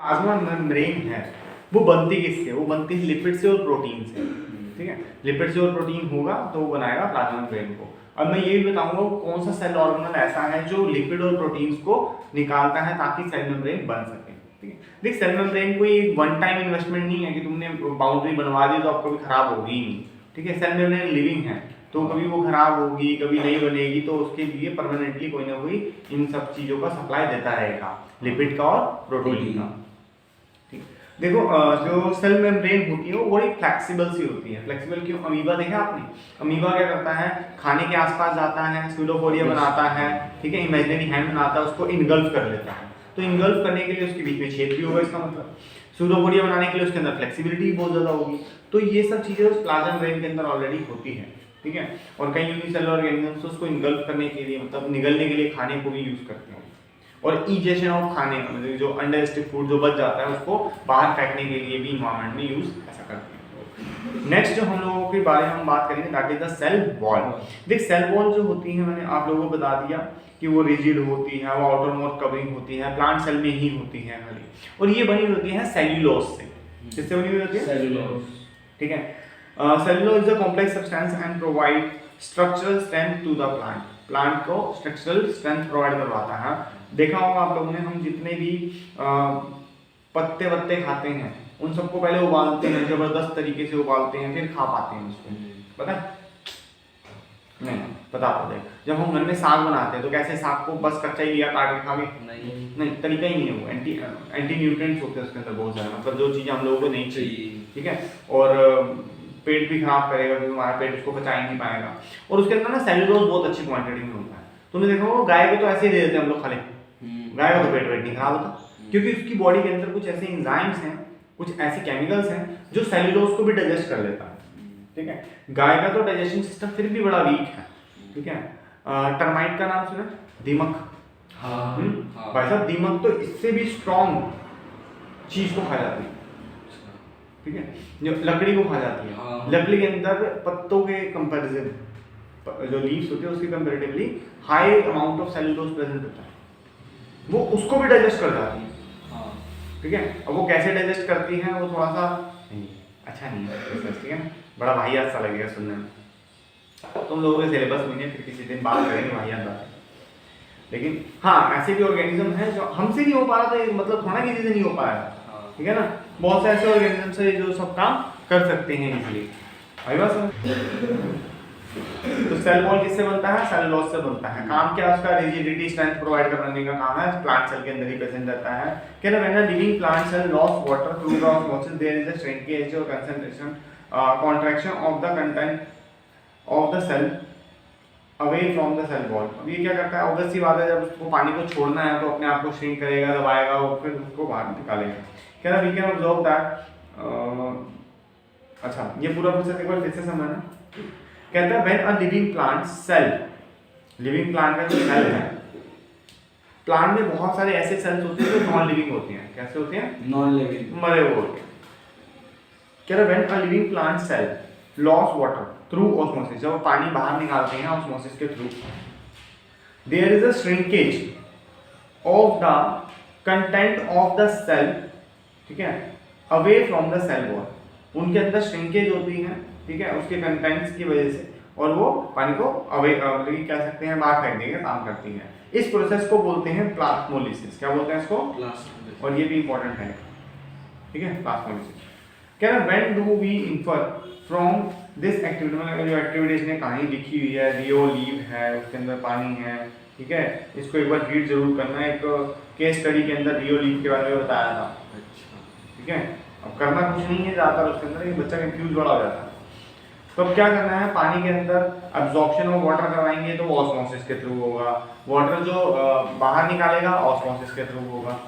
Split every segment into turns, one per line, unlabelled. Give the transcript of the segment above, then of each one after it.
Plasma membrane है वो बनती किससे? वो बनती है लिपिड से और प्रोटीन से। ठीक है, लिपिड से और प्रोटीन होगा तो वो बनाएगा प्लाज्मा मेम्ब्रेन को। अब मैं ये भी बताऊंगा कौन सा सेल ऑर्गेनल ऐसा है जो लिपिड और प्रोटीन्स को निकालता है ताकि सेल मेम्ब्रेन बन सके। ठीक है, देख सेल मेम्ब्रेन कोई वन टाइम इन्वेस्टमेंट नहीं है कि तुमने बाउंड्री बनवा दी तो अब कभी खराब होगी ही नहीं। ठीक है, सेल मेम्ब्रेन लिविंग है तो कभी वो खराब होगी कभी नहीं बनेगी, तो उसके लिए परमानेंटली कोई ना कोई इन सब चीजों का सप्लाई देता रहेगा, लिपिड का और प्रोटीन का। देखो जो सेल मेम्ब्रेन होती है वो बड़ी फ्लेक्सिबल सी होती है। फ्लेक्सिबल क्यों? अमीबा देखा आपने? अमीबा क्या करता है, खाने के आसपास जाता है, स्यूडोपोडिया बनाता है, ठीक है, इमेजिनरी हैंड बनाता है, उसको इनगल्फ कर लेता है। तो इनगल्फ करने के लिए उसके बीच में छेद भी होगा, इसका मतलब स्यूडोपोडिया बनाने के लिए उसके अंदर फ्लेक्सिबिलिटी बहुत ज्यादा होगी। तो ये सब चीजें उस प्लाज्मा मेम्ब्रेन के अंदर ऑलरेडी होती है। ठीक है, और कई यूनिसेलुलर ऑर्गेनिजम्स उसको इनगल्फ करने के लिए मतलब निगलने के लिए खाने को भी यूज करते हैं। और इजेशन ऑफ खाने मतलब जो अनडाइजेस्टेड फूड जो बच जाता है उसको बाहर फेंकने के लिए भी इन्वायरमेंट में यूज ऐसा करते हैं। नेक्स्ट जो हम लोगों के बारे में हम बात करेंगे that is the cell wall. देख सेल वॉल जो होती है मैंने आप लोगों को बता दिया कि वो रिजिड होती है, वो आउटर मोस्ट कवरिंग होती है, प्लांट सेल में ही होती है खाली, और ये बनी होती है सेल्यूलोज से। किससे बनी हुई होती है? सेल्यूलोज। ठीक है, cellulose is a complex substance and provide structural strength to the plant. Plant को स्ट्रक्चरल स्ट्रेंथ प्रोवाइड करवाता है। देखा होगा आप लोगों ने, हम जितने भी पत्ते वत्ते खाते हैं उन सबको पहले उबालते हैं, जबरदस्त तरीके से उबालते हैं, फिर खा पाते हैं उसको। पता नहीं पता देख, जब हम घर में साग बनाते हैं तो कैसे साग को बस कच्चा ही लिया काट के खा गए? नहीं, तरीका ही नहीं है वो। एंटी न्यूट्रिएंट्स होते हैं उसके अंदर बहुत सारे, मतलब जो चीज़ें हम लोगों को नहीं चाहिए। ठीक है, और पेट भी खराब करेगा क्योंकि हमारा पेट उसको पचा ही नहीं पाएगा। और उसके अंदर ना सेल्यूलोज बहुत अच्छी क्वांटिटी में होता है। तुमने देखा होगा गाय को तो ऐसे ही दे देते हैं हम लोग खाली, गाय का तो पेट वेट नहीं खराब होता क्योंकि उसकी बॉडी के अंदर कुछ ऐसे एंजाइम्स हैं, कुछ ऐसे केमिकल्स हैं जो सेल्यूलोज को भी डाइजेस्ट कर लेता है। ठीक है, गाय का तो डाइजेशन सिस्टम फिर भी बड़ा वीक है। ठीक है, टर्माइट का नाम सुना? दीमक। भाई साहब दीमक तो इससे भी स्ट्रॉन्ग चीज को खा जाती है। ठीक है, जो लकड़ी को खा जाती है, लकड़ी के अंदर पत्तों के कंपैरिजन जो लीव्स होते हैं उसके comparatively high amount of cellulose present होता है, वो उसको भी डाइजेस्ट कर जाती है। ठीक है, अब वो कैसे डाइजेस्ट करती है वो थोड़ा सा अच्छा नहीं है, ठीक है ना, बड़ा वाहियात सा लगेगा सुनने में। तुम लोगों के सिलेबस में फिर किसी दिन बात करेंगे वाहियात बातें। लेकिन हाँ ऐसे भी ऑर्गेनिज्म है जो हमसे नहीं हो पा रहा था, मतलब थोड़ा किसी से नहीं हो पाया। ठीक है ना, बहुत से ऐसे ऑर्गेनिजम्स है जो सब काम कर सकते हैं इजीली। आई बात समझ? तो सेल वॉल किससे बनता है? सेल्यूलोज से बनता है। काम क्या उसका? रिजिडिटी स्ट्रेंथ प्रोवाइड करने का काम है, प्लांट सेल के अंदर ही प्रेजेंट रहता है। कहना when a living plant cell loss water through the osmosis there is a shrinkage और concentration contraction of the content of the cell away from the cell wall. अब ये क्या करता है, ऑब्वियसली बात है, जब उसको पानी को छोड़ना है तो अपने आप को श्रिंक करेगा, दबाएगा और फिर उसको बाहर निकालेगा। कहना वी कैन ऑब्जर्व दैट अच्छा ये पूरा प्रोसेस एक बार फिर से समझना। कहता है when a living plant cell, living plant का जो सेल है, प्लांट में बहुत सारे ऐसे सेल्स होते हैं जो नॉन लिविंग होते हैं। कैसे होते हैं? नॉन लिविंग, मरे हुए होते हैं। कह रहा when a living plant cell loss water through osmosis, जब पानी बाहर निकालते हैं ऑस्मोसिस के through, there is a shrinkage of the content of the cell, ठीक है, away from the cell wall. उनके अंदर श्रिंकेज होती है, ठीक है, उसके कंटेंट्स की वजह से, और वो पानी को अवे मतलब कह सकते हैं बाहर फेंक देने का काम करती है। इस प्रोसेस को बोलते हैं प्लाज्मोलिसिस। क्या बोलते हैं इसको? प्लाज्मोलिसिस। और ये भी इंपॉर्टेंट है, ठीक है, प्लाज्मोलिसिस। क्या है, when do we infer from this activity, मतलब जो एक्टिविटी इसने कहानी लिखी हुई है, रियो लीव है, उसके अंदर पानी है, ठीक है, इसको एक बार रीड जरूर करना। एक केस स्टडी के अंदर रियो लीव के बारे में बताया था। ठीक है, अब करना कुछ नहीं है ज़्यादातर उसके अंदर, ये बच्चा कंफ्यूज बड़ा हो जाता है। तो अब क्या करना है, पानी के अंदर अब्जॉर्प्शन ऑफ वाटर करवाएंगे तो वो ऑस्मोसिस के थ्रू होगा, वाटर जो बाहर निकालेगा ऑस्मोसिस के थ्रू होगा।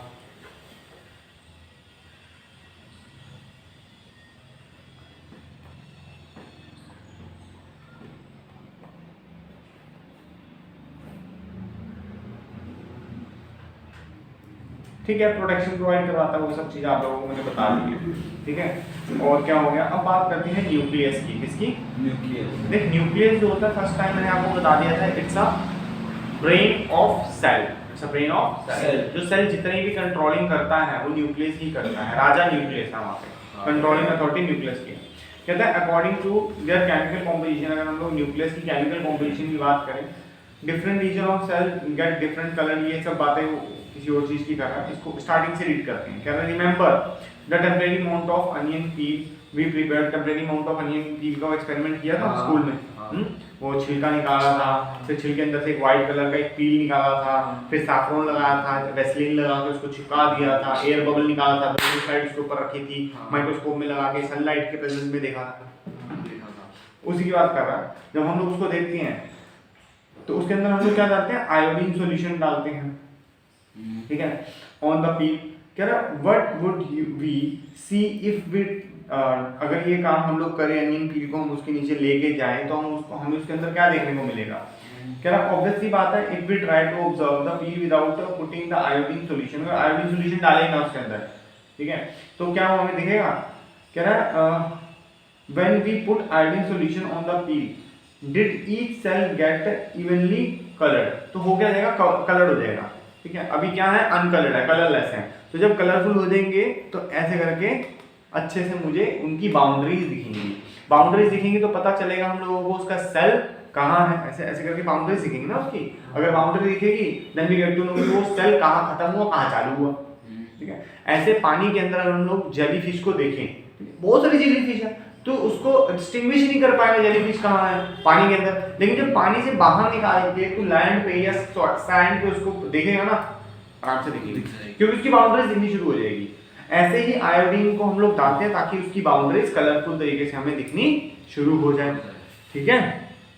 ठीक है, प्रोटेक्शन प्रोवाइड करवाता है, वो सब चीज़ आप लोगों को मैंने बता दी है। ठीक है, और क्या हो गया, अब बात करते हैं न्यूक्लियस की। किसकी? न्यूक्लियस। देख न्यूक्लियस जो होता है फर्स्ट टाइम मैंने आपको बता दिया था, it's a brain of cell. अच्छा ब्रेन ऑफ सेल, जो सेल जितनी भी कंट्रोलिंग करता है वो न्यूक्लियस ही करता है, राजा न्यूक्लियस है वहाँ पे, कंट्रोलिंग अथॉरिटी न्यूक्लियस की है। कहता है according to their chemical composition, अगर हम लोग न्यूक्लियस की केमिकल कॉम्पोजिशन की बात करें, different region of cell get different colour, ये सब बातें किसी और चीज की कर रहा है, इसको स्टार्टिंग से रीड करते हैं। कह रहा है remember the temporary amount of onion peel we prepared, temporary amount of onion peel का एक्सपेरिमेंट किया था स्कूल में, वो छिलका निकाला था, फिर छिलके अंदर से एक व्हाइट कलर का एक पील निकाला था, फिर सैफरॉन लगाया था, वैसलीन लगा के उसको चिपका दिया था, एयर बबल निकाला था, दोनों साइड उसके ऊपर रखी थी, माइक्रोस्कोप में लगा के सनलाइट के प्रेजेंस में देखा था, उसी की बात कर रहा है। जब हम लोग उसको देखते हैं तो उसके अंदर हम लोग क्या करते हैं, आयोडीन सॉल्यूशन डालते हैं, ठीक है, ऑन द पील। कह रहा what would we see if we, अगर ये काम हम लोग करें, अनियन पील को हम उसके नीचे लेके जाएं तो हमें उसके अंदर क्या देखने को मिलेगा। कह रहा ऑब्वियसली बात है, if we try to observe the peel without putting the iodine solution, अगर आयोडीन सॉल्यूशन डालेंगे उसके अंदर, ठीक है, तो क्या वो हमें दिखेगा। कह रहा when we put iodine solution on the peel did each cell get evenly coloured, तो हो क्या जाएगा, कलर्ड हो जाएगा, ठीक है। अभी क्या है, अनकलर्ड है, कलरलेस है, तो जब कलरफुल हो जाएंगे तो ऐसे करके अच्छे से मुझे उनकी बाउंड्रीज दिखेंगी, बाउंड्रीज दिखेंगी तो पता चलेगा हम लोगों को उसका सेल कहाँ है, ऐसे ऐसे करके बाउंड्रीज दिखेंगी ना उसकी। अगर बाउंड्री दिखेगी then we get to know कि वो सेल कहाँ खत्म हुआ कहाँ चालू हुआ, ठीक है। ऐसे पानी के अंदर अगर हम लोग जेलीफिश को देखें, बहुत सारी जेलीफिश है, तो उसको डिस्टिंग्विश नहीं कर पाएगा जेलीफिश कहाँ है पानी के अंदर, लेकिन जब पानी से बाहर निकाल के तो लैंड पे या सैंड पे उसको देखेगा ना, आराम से दिखेगी, क्योंकि उसकी बाउंड्रीज दिखनी शुरू हो जाएगी। ऐसे ही आयोडीन को हम लोग डालते हैं ताकि उसकी बाउंड्रीज कलरफुल तरीके से हमें दिखनी शुरू हो जाए, ठीक है।